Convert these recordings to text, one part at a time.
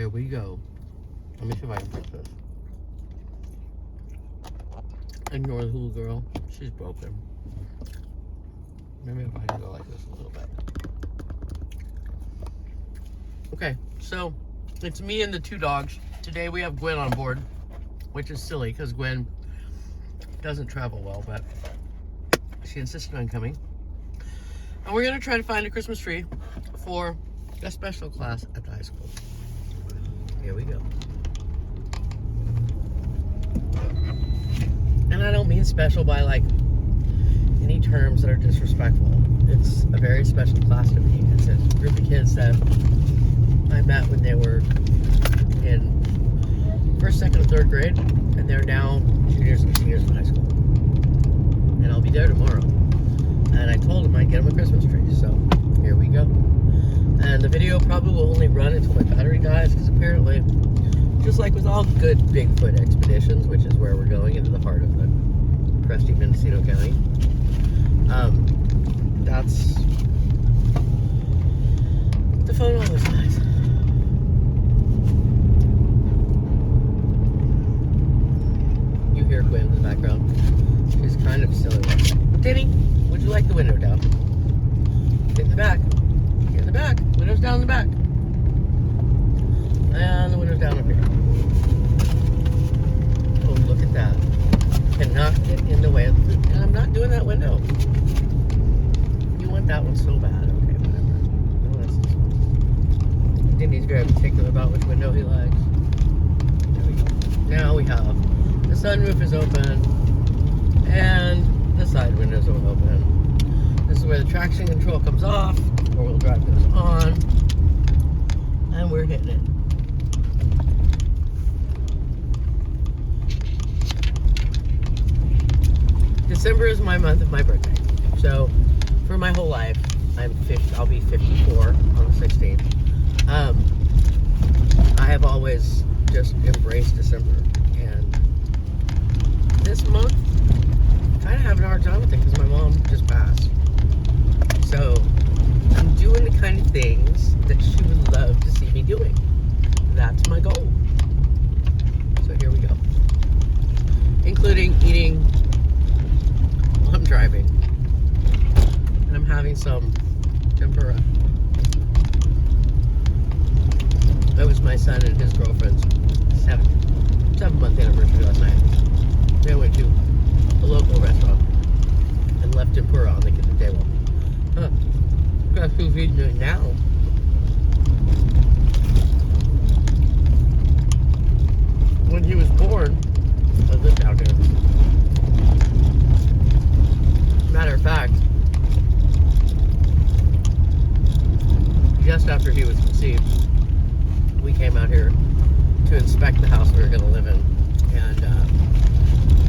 Here we go. Let me see if I can fix this. Ignore the little girl. She's broken. Maybe if I can go like this a little bit. Okay, so it's me and the two dogs. Today we have Gwen on board, which is silly because Gwen doesn't travel well, but she insisted on coming. And we're gonna try to find a Christmas tree for a special class at the high school. Here we go. And I don't mean special by like any terms that are disrespectful. It's a very special class to me. It's a group of kids that I met when they were in first, second, and third grade, and they're now juniors and seniors in high school. And I'll be there tomorrow. And I told them I'd get them a Christmas tree, so here we go. And the video probably will only run until my battery dies, because apparently, just like with all good Bigfoot expeditions, which is where we're going, into the heart of the Presty Mendocino County, that's the phone always dies. You hear Gwen in the background. She's kind of silly. Denny, would you like the window down? Get in the back. Get in the back. Window's down in the back. And the window's down up here. Oh, look at that. Cannot get in the way of the food. And I'm not doing that window. You want that one so bad. Okay, whatever. No, that's this one. Denny's very particular about which window he likes. There we go. Now we have the sunroof is open. And the side windows are open. This is where the traction control comes off. Four-wheel drive goes on. And we're hitting it. December is my month of my birthday. So, for my whole life, I'll be 54 on the 16th. I have always just embraced December. And this month, I'm kind of having a hard time with it because my mom just passed. So, I'm doing the kind of things that she would love to see me doing. That's my goal. So here we go. Including eating while I'm driving. And I'm having some tempura. That was my son and his girlfriend's 7-month anniversary last night. They went to a local restaurant and left tempura on the kitchen table. Huh. Guess who's eating it now? When he was born, I lived out here. Matter of fact, just after he was conceived, we came out here to inspect the house we were going to live in. And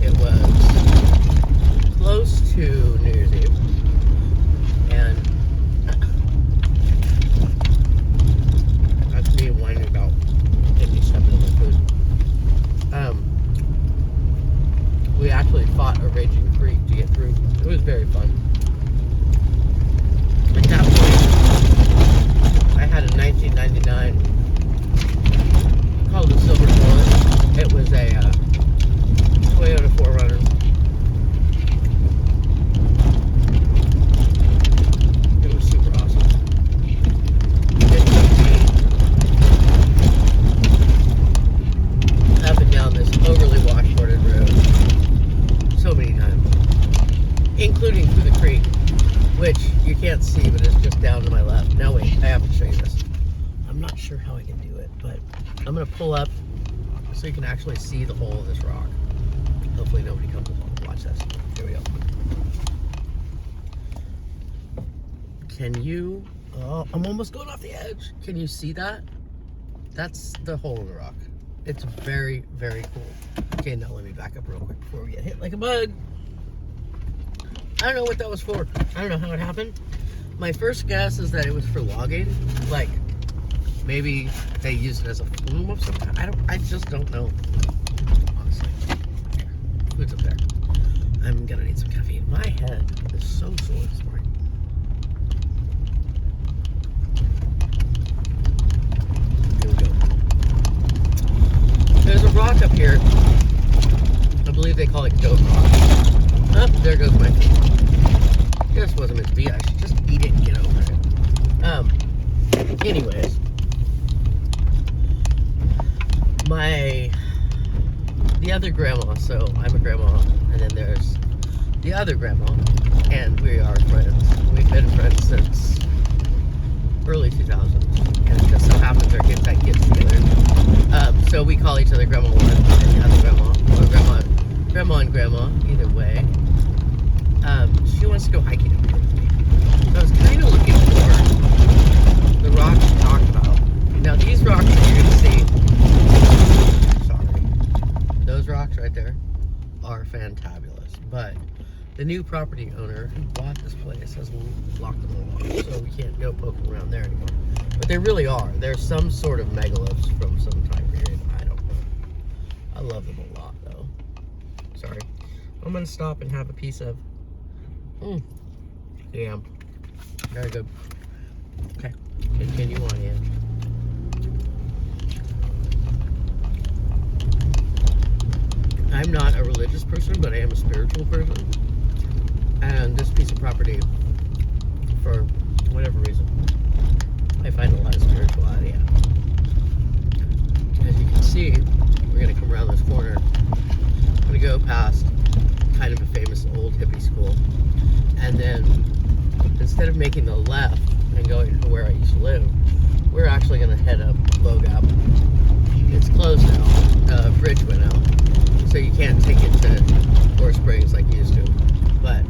it was close to New Year's Eve. And that's me whining about getting stuff in my food. We actually fought a raging creek to get through. It was very fun. At that point, I had a 1999 called the Silver Bullet. It was a Toyota 4Runner. It was super awesome. It took me up and down this overly washboarded road so many times, including through the creek, which you can't see, but it's just down to my left. Now wait, I have to show you this. I'm not sure how I can do it, but I'm going to pull up so you can actually see the hole of this rock. Hopefully nobody comes along to watch this. Here we go. Can you... Oh, I'm almost going off the edge. Can you see that? That's the hole in the rock. It's very, very cool. Okay, now let me back up real quick before we get hit like a bug. I don't know what that was for. I don't know how it happened. My first guess is that it was for logging. Like, maybe they used it as a flume of some kind. I just don't know. Honestly. Here. Food's up there. I'm gonna need some caffeine. My head is so sore this morning. Here we go. they call it goat rock. Oh, there goes my food. Just wasn't meant to be. I should just eat it and get over it. Anyways, the other grandma, so I'm a grandma, and then there's the other grandma, and we are friends. We've been friends since early 2000s, and it just so happens our kids had kids together. So we call each other Grandma 1 and the other grandma, or grandma and grandma, either way. She wants to go hiking up here with me. So I was kind of looking for the rocks she talked about. Now these rocks that you're going to see, sorry, those rocks right there are fantabulous, but the new property owner who bought this place has locked them all off, so we can't go poking around there anymore. But they really are. They're some sort of megaliths from some time period. I don't know. I love them a lot, though. Sorry. I'm going to stop and have a piece of... Damn. Very good. Okay. Continue on, Ange. I'm not a religious person, but I am a spiritual person. And this piece of property, for whatever reason, I find a lot of spirituality in it. As you can see, we're going to come around this corner. I'm going to go past kind of a famous old hippie school. And then, instead of making the left and going to where I used to live, we're actually going to head up Low Gap. It's closed now. Bridge went out. So you can't take it to Four Springs like you used to. But,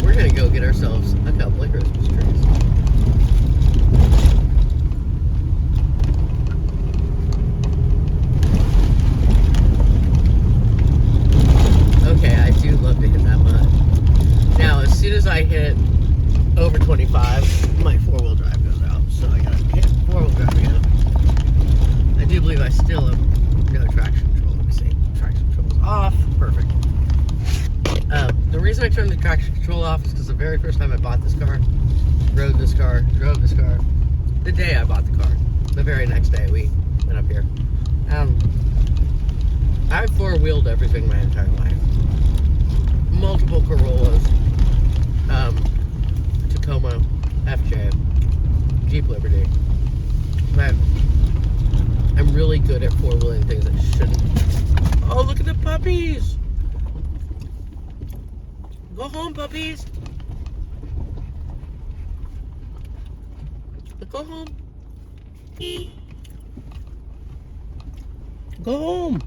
we're going to go get ourselves a couple of Christmas trees. Okay, I do love to hit that mud. Now, as soon as I hit over 25, my four-wheel drive goes out. So I got to hit four-wheel drive again. I do believe I still have no traction control. Let me see. Traction control is off. Perfect. The reason I turned the traction control off is because the very first time I bought this car, rode this car, drove this car, the day I bought the car, the very next day we went up here. I've four-wheeled everything my entire life. Multiple Corollas, Tacoma, FJ, Jeep Liberty. But I'm really good at four-wheeling things that shouldn't. Oh, look at the puppies! Go home, puppies! Go home. Go home.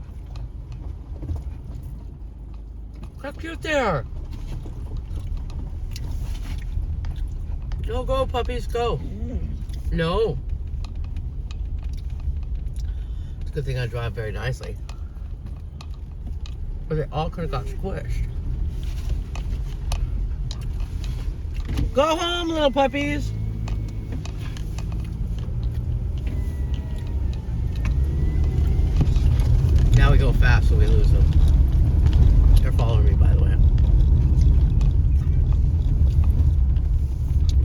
How cute they are. No, go, puppies, go. No. It's a good thing I drive very nicely. But they all could have got squished. Go home, little puppies. Now we go fast so we lose them. They're following me, by the way.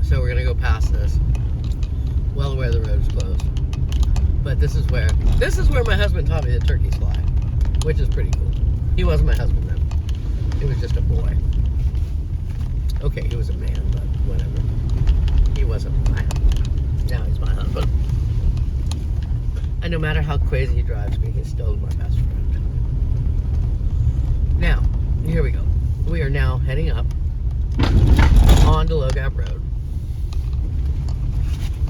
So we're gonna go past this. Well aware the road is closed. But this is where my husband taught me the turkeys fly, which is pretty cool. He wasn't my husband then. He was just a boy. Okay, he was a man, but whatever. He wasn't my husband. Now he's my husband. And no matter how crazy he drives me, he's still my best friend. Now, here we go. We are now heading up onto Low Gap Road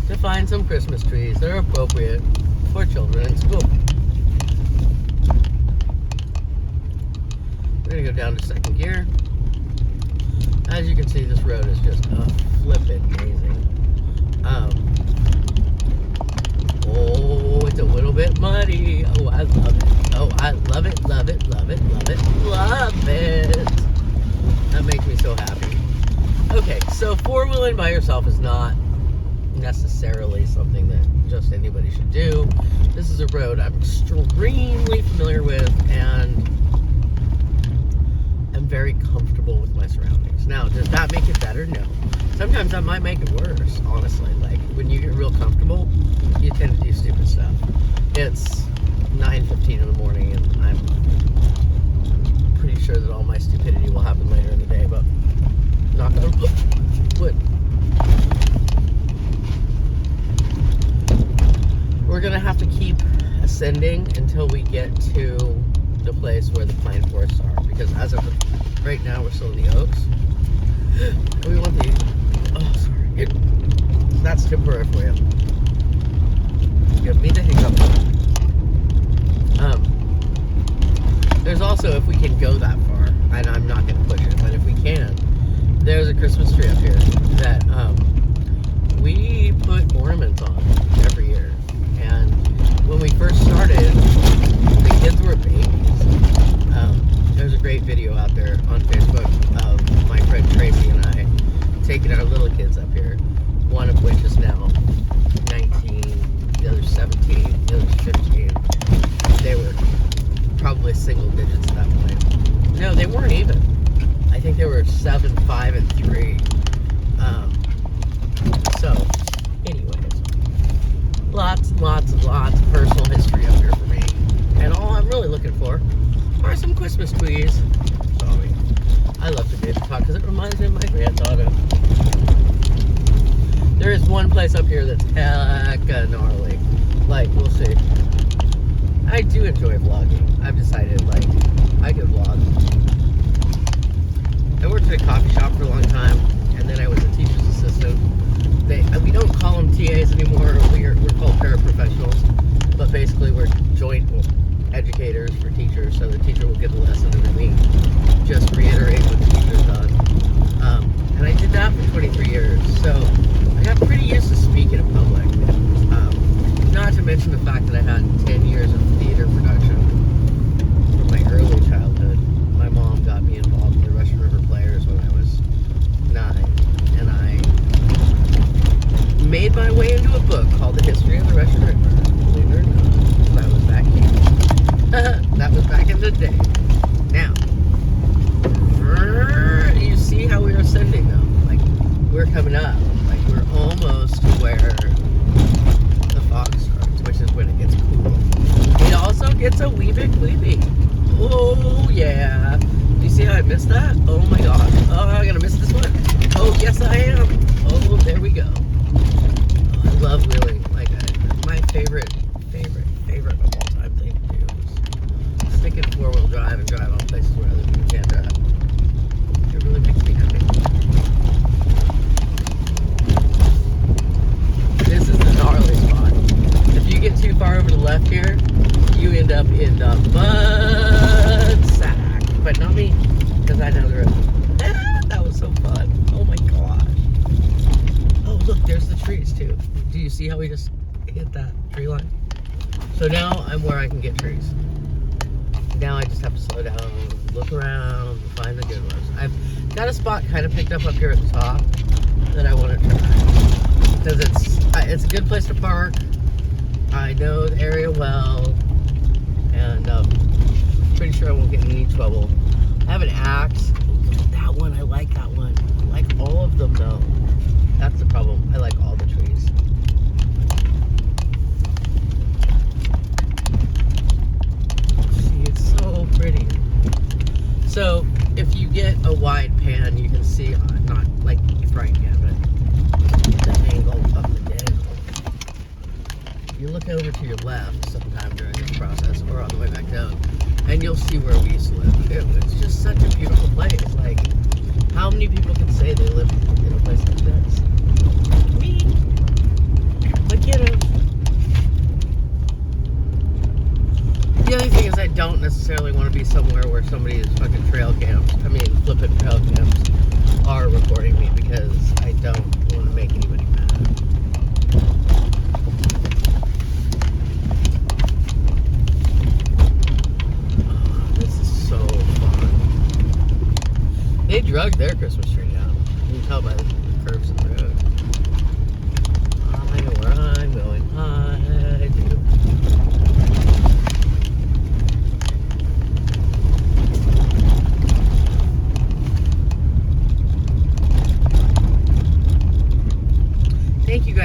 to find some Christmas trees that are appropriate for children in school. We're going to go down to second gear. As you can see, this road is just flippin' amazing. Oh, it's a little bit muddy. Oh, I love it. Oh, I love it, love it, love it, love it, love it. That makes me so happy. Okay, so four-wheeling by yourself is not necessarily something that just anybody should do. This is a road I'm extremely familiar with and am very very comfortable with my surroundings. Now, does that make it better? No. Sometimes that might make it worse, honestly. Like, when you get real comfortable, you tend to do stupid stuff. It's 9:15 in the morning, and I'm pretty sure that all my stupidity will happen later in the day, but knock on wood. We're gonna have to keep ascending until we get to the place where the pine forests are, because as of right now, we're still in the oaks. We want the, oh, sorry. That's temporary for you. Give me the hiccup. There's also, if we can go that far, and I'm not going to push it, but if we can, there's a Christmas tree up here that we put ornaments on every year. And when we first started, the kids were babies. There's a great video out there on Facebook of my friend Tracy and I taking our little kids up here, one of which is now 19, the other's 17, the other's 15. They were probably single digits at that point. No, they weren't even. I think they were 7, 5, and 3. So, anyways, lots of personal history up here for me. And all I'm really looking for are some Christmas trees. Sorry. I love to baby talk because it reminds me of my granddaughter. There is one place up here that's hecka gnarly. Like, we'll see. I do enjoy vlogging. I've decided, like, I could vlog. I worked at a coffee shop for a long time, and then I was a teacher's assistant. We don't call them TAs anymore. We're called paraprofessionals, but basically we're joint educators for teachers. So the teacher will give a lesson, and then we just reiterate what the teacher's done. And I did that for 23 years, so I got pretty used to speaking in public. Not to mention the fact that I had 10 years of theater production from my early childhood. My mom got me involved in the Russian River Players when I was 9, and I made my way into a book called The History of the Russian River. Believe it or not, because I was back here. That was back in the day. Now, you see how we are ascending though? Like, we're coming up. Like, we're almost to where the fog starts, which is when it gets cool. It also gets a wee bit creepy. Oh, yeah. Do you see how I missed that? Oh my god. Oh, I'm gonna miss this one. Oh, yes I am. Oh, there we go. Oh, I love wheeling. Like, my favorite of all time thing to do is stick in 4-wheel drive and drive on places where other people can't drive. It really makes me happy. This is the gnarly spot. If you get too far over to the left here, you end up in the mud sack. But not me, because I know the road. That was so fun. Oh my gosh. Oh, look, there's the trees too. Do you see how we just hit that tree line? So now I'm where I can get trees. Now I just have to slow down, look around, find the good ones. I've got a spot kind of picked up here at the top that I want to try. Because it's a good place to park. I know the area well, and pretty sure I won't get in any trouble. I have an axe. Look at that one. I like that one. I like all of them though. That's the problem. I like all the trees. See, it's so pretty. So if you get a wide pan, you can see, not like you probably can, but the angle of the dangle. You look over to your left sometime during this process, or on the way back down, and you'll see where we used to live. It's just such a beautiful place. Like, how many people can say they live in a place like this? Me. My kiddo. The other thing is I don't necessarily want to be somewhere where somebody is fucking flipping trail cams are recording me, because I don't want to make anybody mad. They drugged their Christmas tree down. You can tell by the curves in the road. I know where I'm going. I do.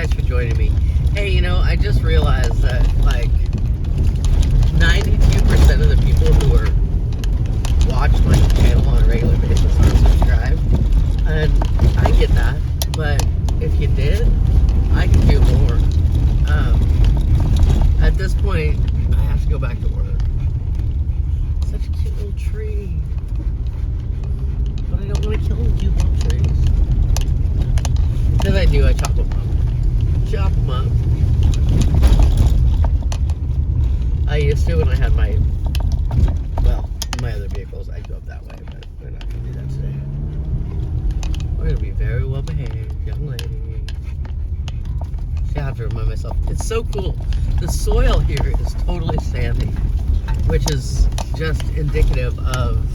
guys for joining me. Hey, you know, I just realized that, like, 92% of the people who are watch my channel on a regular basis aren't subscribed. And I get that. But if you did, I could do more. At this point, I have to go back to work. Such a cute little tree. But I don't want to kill the cute little trees. Because I do, I chop them up. Chop them up. I used to when I had my other vehicles. I'd go up that way, but we're not going to do that today. We're going to be very well behaved, young lady. See, I have to remind myself. It's so cool. The soil here is totally sandy, which is just indicative of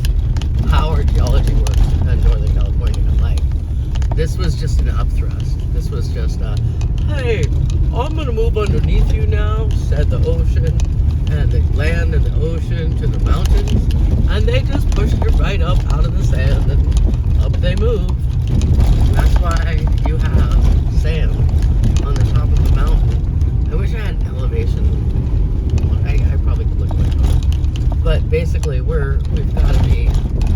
how our geology works in Northern California. Like, this was just an upthrust. This was just a, hey, I'm going to move underneath you now, said the ocean, and the land and the ocean to the mountains, and they just pushed it right up out of the sand, and up they move. And that's why you have sand on the top of the mountain. I wish I had an elevation. I probably could look at my phone. But basically, we've got to be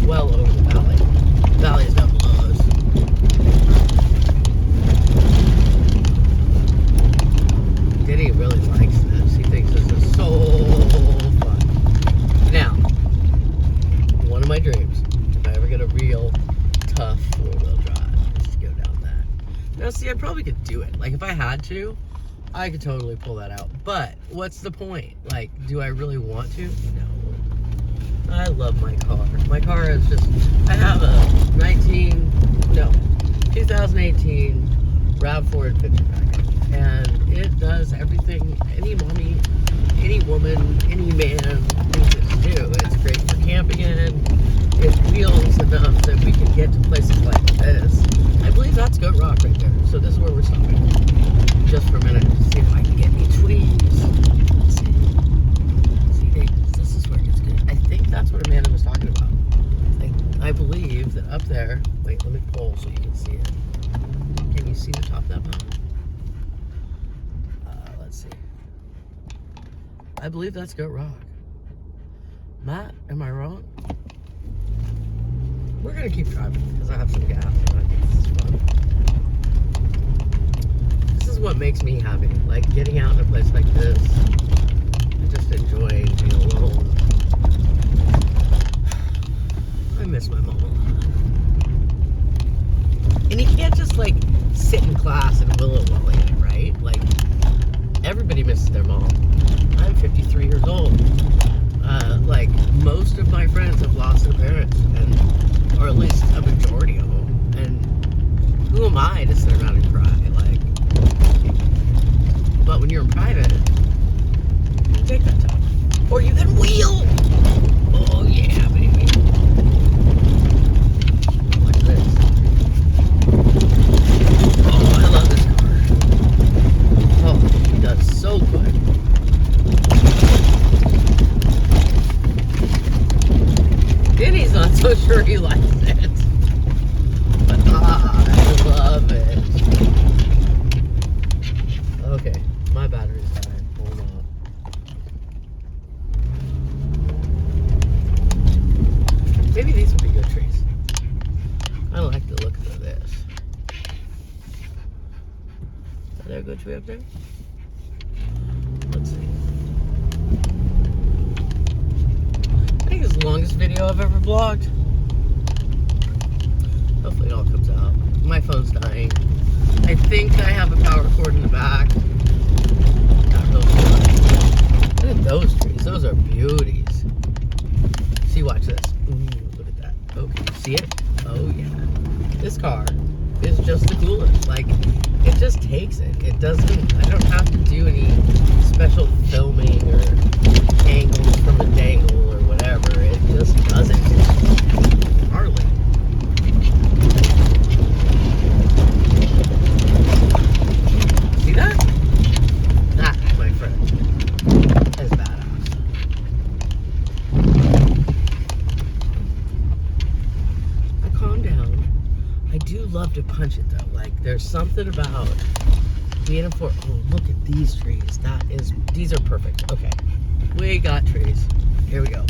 well over the valley. The valley is down below us. Diddy really likes this. He thinks this is so fun. Now, one of my dreams, if I ever get a real tough four-wheel drive, is to go down that. Now, see, I probably could do it. Like, if I had to, I could totally pull that out. But what's the point? Like, do I really want to? No. I love my car. My car is just, I have a 2018 RAV4 adventure package. And it does everything any mommy, any woman, any man needs it to do. It's great for camping in. It wheels enough that we can get to places like this. I believe that's Goat Rock right there. So this is where we're stopping. Just for a minute to see if I can get any tweeds. Let's see. See, this is where it gets good. I think that's what Amanda was talking about. I believe that up there, wait, let me pull so you can see it. Can you see the top of that mountain? Let's see. I believe that's Goat Rock. Matt, am I wrong? We're gonna keep driving because I have some gas and I think this is fun. This is what makes me happy. Like getting out in a place like this and just enjoying being alone. I miss my mom a lot. And you can't just like sit in class and willow-wally it, right? Like everybody misses their mom. I'm 53 years old. Like most of my friends have lost their parents, or at least a majority of them. And who am I to sit around and cry? Like, but when you're in private, you take that time, or you can wheel. Oh yeah, baby. Watch this. Oh, I love this car. Oh, he does so good. Denny's not so sure he likes it. But I love it. Okay, my battery's dying. Hold on. Maybe these would be good trees. I like the look of this. Is there a good tree up there? Let's see. I think it's the longest video I've ever vlogged. Hopefully it all comes out. My phone's dying. I think I have a power cord in the back. Not real sure. Look at those trees. Those are beauties. See, watch this. Ooh, look at that. Oh, can you see it? Oh, yeah. This car is just the coolest. Like, it just takes it. It doesn't, I don't have to do any special filming or angles from a dangle or whatever. It just does it. Harley. See that? That, my friend, is badass. Now calm down. I do love to punch it though. Like, there's something about being in Fort. Oh, look at these trees. These are perfect. Okay, we got trees. Here we go.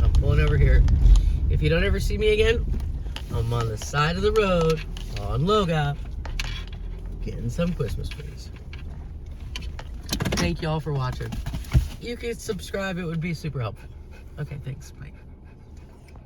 I'm pulling over here. If you don't ever see me again, I'm on the side of the road on Loga getting some Christmas trees. Thank you all for watching. You could subscribe. It would be super helpful. Okay, thanks. Bye.